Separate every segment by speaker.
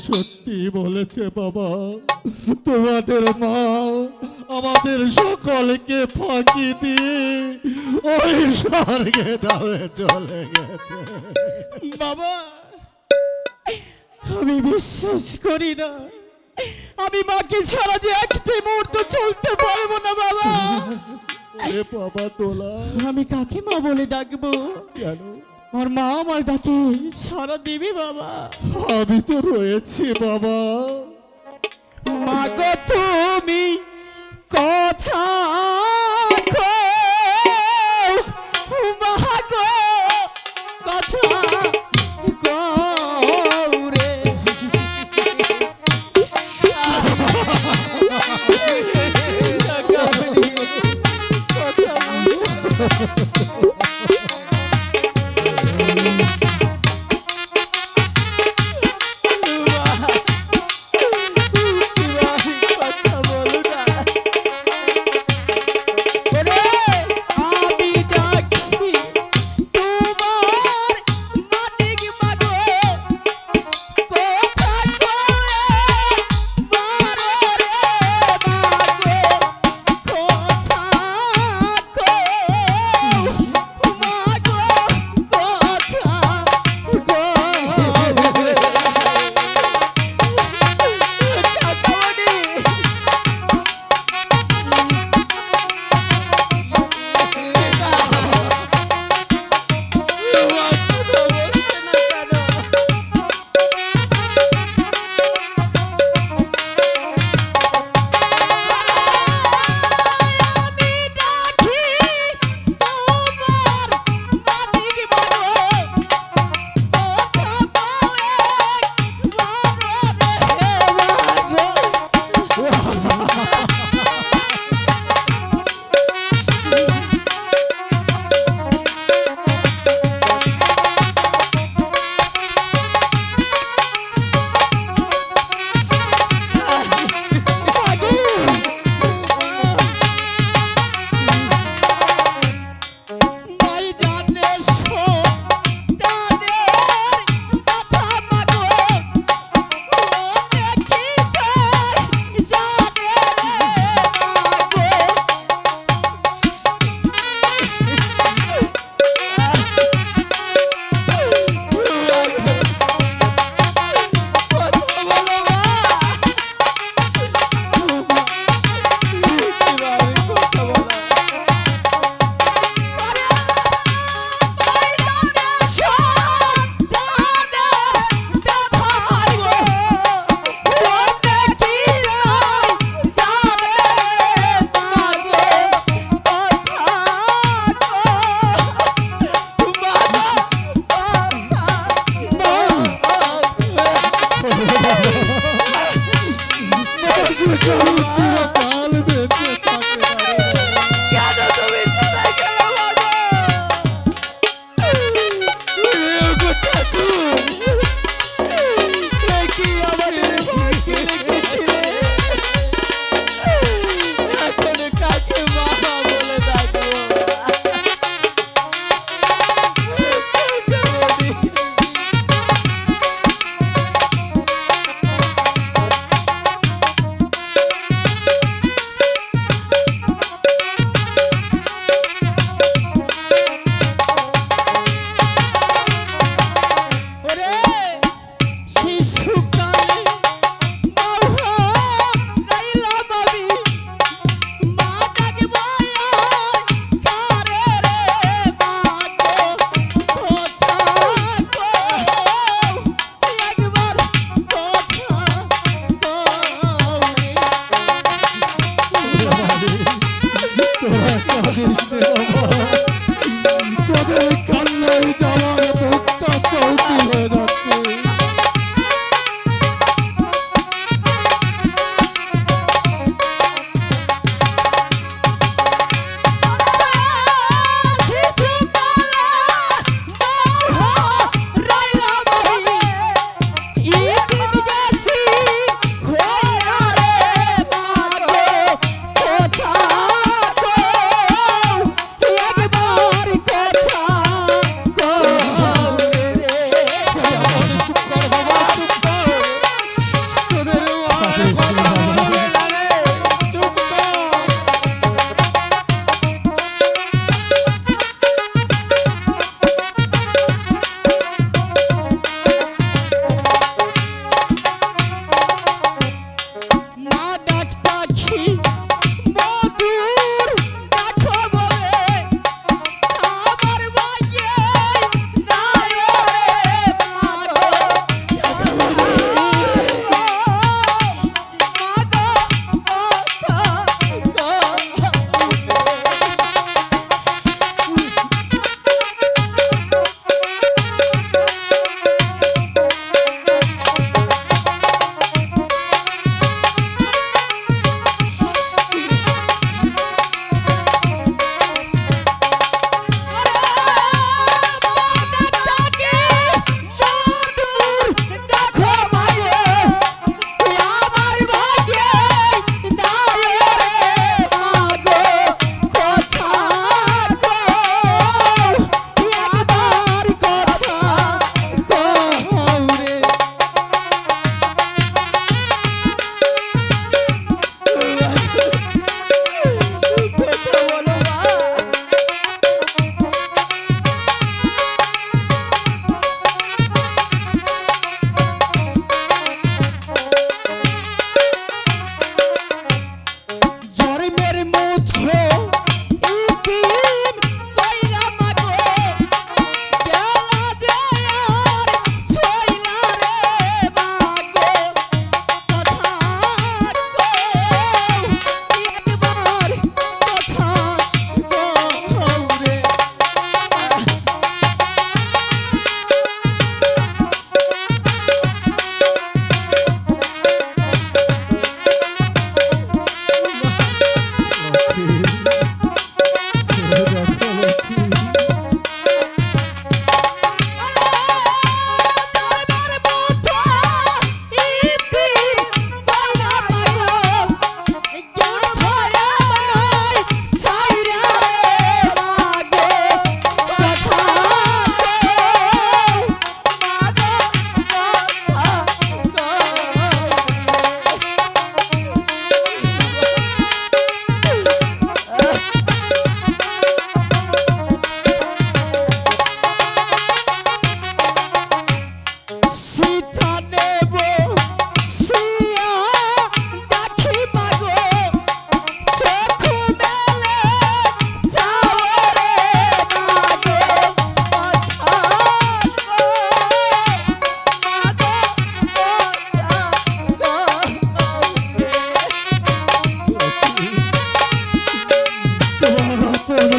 Speaker 1: সত্যি বলেছে বাবা, তোমাদের মা আমাদের সকলকে ফাঁকি দিয়ে ওই স্বর্গে দামে চলে গেছে।
Speaker 2: বাবা আমি বিশ্বাস করি না, আমি মাকে ছাড়া যে একটা মুহূর্ত চলতে পারবো না বাবা।
Speaker 1: এ বাবা তোলা,
Speaker 2: আমি কাকে মা বলে ডাকবো?
Speaker 1: কেন?
Speaker 2: আমার মা আমার ডাকে সারা দিবি বাবা।
Speaker 1: আমি তো রয়েছি বাবা।
Speaker 2: মা গো তুমি কথা কও, মা গো কথা কও রে।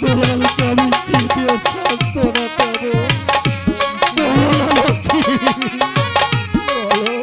Speaker 1: দুলালকে আমি কি দিয়ে সান্ত্বনা দেবো? বলো না লক্ষ্মী, বলো।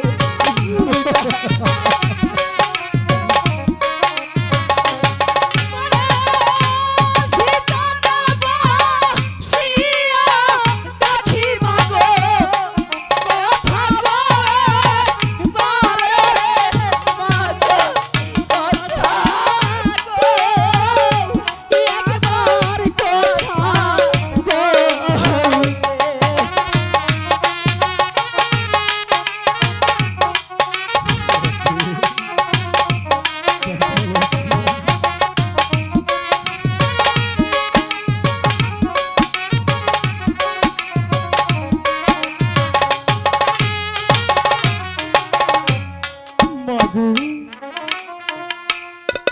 Speaker 2: মাগো,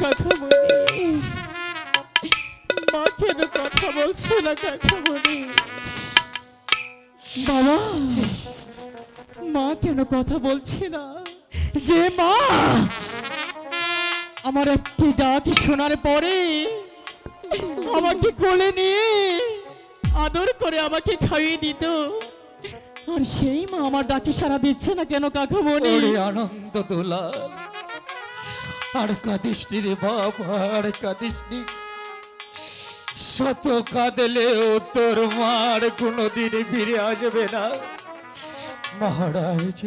Speaker 2: কাকামণি, মা কেন কথা বলছে না কাকামণি? বাবা, মা কেন কথা বলছে না? যে মা আমার একটি ডাক শোনার পরে আমাকে কোলে নিয়ে আদর করে আমাকে খাইয়ে দিত, আর সেই মা আমার ডাকে সাড়া দিচ্ছে না কেন কাকামণি?
Speaker 3: ওরে আনন্দ দুলাল, আর কাঁদিস নি রে বাপ, আর কাঁদিস নি। শত কাঁদলেও তোর মার কোনোদিন ফিরে আসবে না। মহারাজ,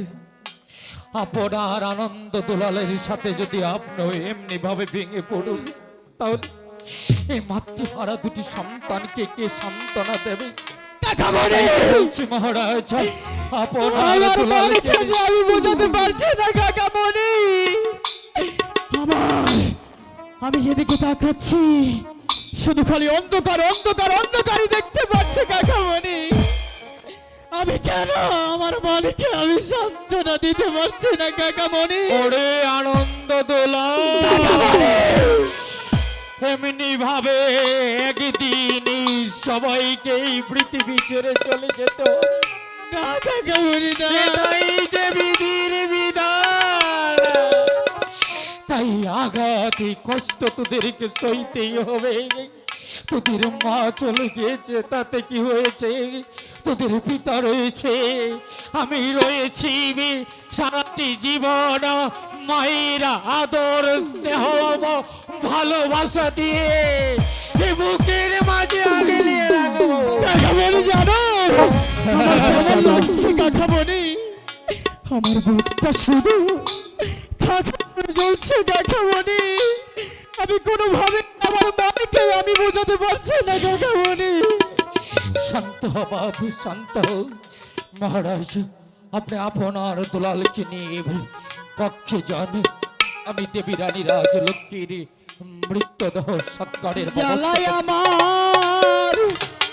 Speaker 3: আপনার আনন্দ দুলালের সাথে যদি আপনিও এমনি ভাবে ভেঙে পড়ুন, তাহলে এই মাতৃহারা দুটি সন্তানকে কে সান্ত্বনা দেবে? বলছি মহারাজ, আপনার
Speaker 2: আমার
Speaker 3: দুলালকে
Speaker 2: মাকে যে আমি বোঝাতে পারছি না কাকামণি। আমি যেদিকে তাকাচ্ছি শুধু খালি অন্ধকার অন্ধকার অন্ধকারই দেখতে পাচ্ছি কাকামণি। আমি কেন আমার মালিকে আমি সান্ত্বনা দিতে পারছি না কাকামণি?
Speaker 3: ওরে আনন্দ দুলাল, এমনি ভাবে একদিন সবাইকে এই পৃথিবী ছেড়ে চলে যেত।
Speaker 2: না কাকামণি, না।
Speaker 3: এটাই যে বিধির বিধান, তাই আঘাতে কষ্ট তোদেরকে সইতেই হবে। তোদের মা চলে গিয়েছে, তাতে কি হয়েছে? তোদের পিতা রয়েছে, আমি রয়েছি। সারাটি জীবন মায়ের আদর স্নেহ ভালোবাসা দিয়ে এ বুকের মাঝে আগলে রাখবো।
Speaker 2: কাকামণি, জানো আমার কেমন লাগছে কাকামণি? আমার বুকটা শুধু জ্বলছে কাকামণি। আমি কোনোভাবে আমার মাকে আমি বোঝাতে পারছি না কাকামণি।
Speaker 3: শান্ত হ বাবু, শান্ত হ। মহারাজ, আপনি আপনার দুলালকে নিয়ে কক্ষে যান। আমি দেবী রানী রাজলক্ষ্মীর মৃতদেহ সৎকারের ব্যবস্থা
Speaker 2: জ্বালায়
Speaker 3: করছি।
Speaker 2: আমার